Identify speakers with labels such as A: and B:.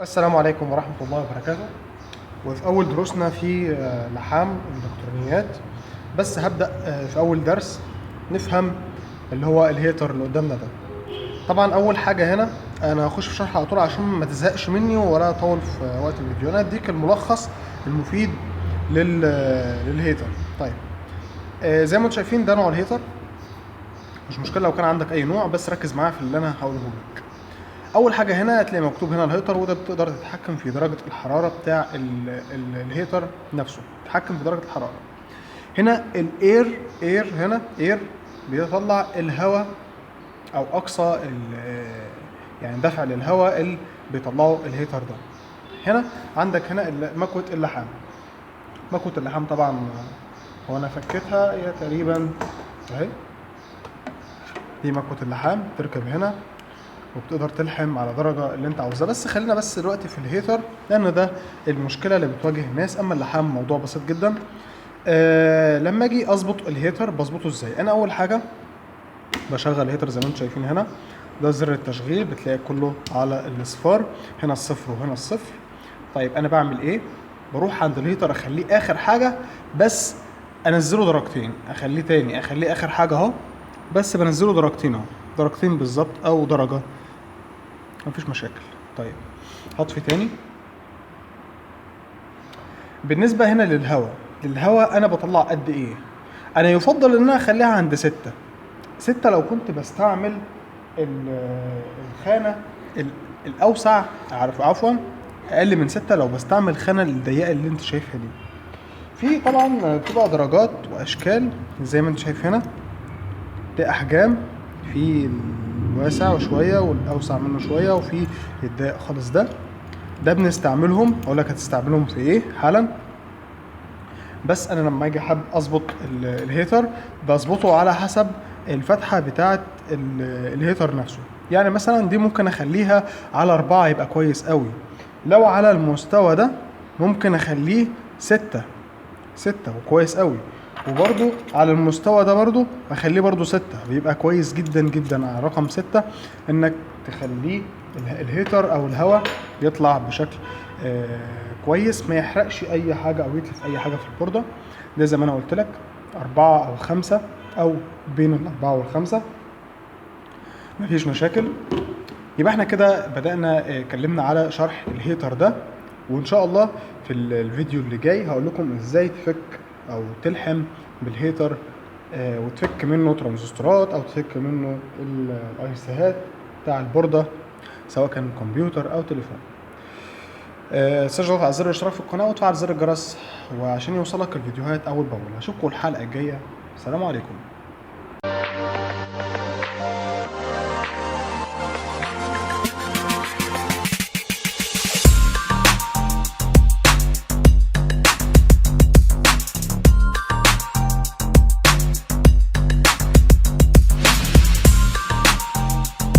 A: السلام عليكم ورحمة الله وبركاته. وفي أول دروسنا في لحام الإلكترونيات، بس هبدأ في أول درس نفهم اللي هو الهيتر اللي قدامنا ده. طبعا أول حاجة هنا أنا هخش في شرح على طول عشان ما تزهقش مني ولا أطول في وقت الفيديو. أنا أديك الملخص المفيد للهيتر. طيب زي ما انتم شايفين ده نوع الهيتر، مش مشكلة لو كان عندك أي نوع، بس ركز معايا في اللي أنا هقوله لك. اول حاجه هنا هتلاقي مكتوب هنا الهيتر، وده بتقدر تتحكم في درجه الحراره بتاع الهيتر نفسه، تتحكم في درجه الحراره. هنا الاير هنا اير بيطلع الهواء او اقصى يعني دفع للهواء اللي بيطلعه الهيتر ده. هنا عندك هنا مكوه اللحام. مكوه اللحام طبعا هو انا فكيتها، هي تقريبا اهي، دي مكوه اللحام تركب هنا وبتقدر تلحم على درجة اللي انت عاوزها. بس خلينا بس دلوقتي في الهيتر لان ده المشكلة اللي بتواجه الناس. اما اللحام موضوع بسيط جدا. لما اجي اظبط الهيتر بظبطه ازاي؟ انا اول حاجة بشغل الهيتر زي ما انتم شايفين هنا، ده زر التشغيل بتلاقي كله على الاصفار، هنا الصفر وهنا الصفر. طيب انا بعمل ايه؟ بروح عند الهيتر اخليه اخر حاجة، بس انزله درجتين، اخليه تاني اخليه اخر حاجة اهو، بس بنزله درجتين اهو، درجتين بالظبط او درجة، مفيش مشاكل. طيب هطفي تاني. بالنسبة هنا للهواء انا بطلع قد ايه؟ انا يفضل ان انا اخليها عند 6 لو كنت بستعمل الخانة الاوسع، عفوا اقل من 6 لو بستعمل الخانة الضيقة اللي انت شايفها دي. في طبعا بتبقى درجات واشكال زي ما انت شايف هنا، دي احجام، في الواسع وشوية والاوسع منه شوية، وفي الضيق خالص. ده بنستعملهم، اقول لك هتستعملهم في ايه حالا. بس انا لما اجي حابب اظبط الهيتر بظبطه على حسب الفتحه بتاعه الهيتر نفسه. يعني مثلا دي ممكن اخليها على 4 يبقى كويس قوي. لو على المستوى ده ممكن اخليه 6 وكويس قوي. وبرضو على المستوى ده برضو بخليه برضو 6، بيبقى كويس جدا جدا. على رقم 6 انك تخليه الهيتر او الهواء يطلع بشكل كويس، ما يحرقش اي حاجة او يتلف اي حاجة في البوردة. ده زي ما انا قلت لك 4 أو 5 او بين 4 و5، مفيش مشاكل. يبقى احنا كده بدأنا اتكلمنا على شرح الهيتر ده، وان شاء الله في الفيديو اللي جاي هقول لكم ازاي تفك او تلحم بالهيتر وتفك منه ترانزستورات او تفك منه الايسيهات بتاع البوردة، سواء كان كمبيوتر او تليفون. تضغط على زر الاشتراك في القناة وتفعل زر الجرس وعشان يوصلك الفيديوهات اول باول. اشوفكم الحلقة الجاية، السلام عليكم.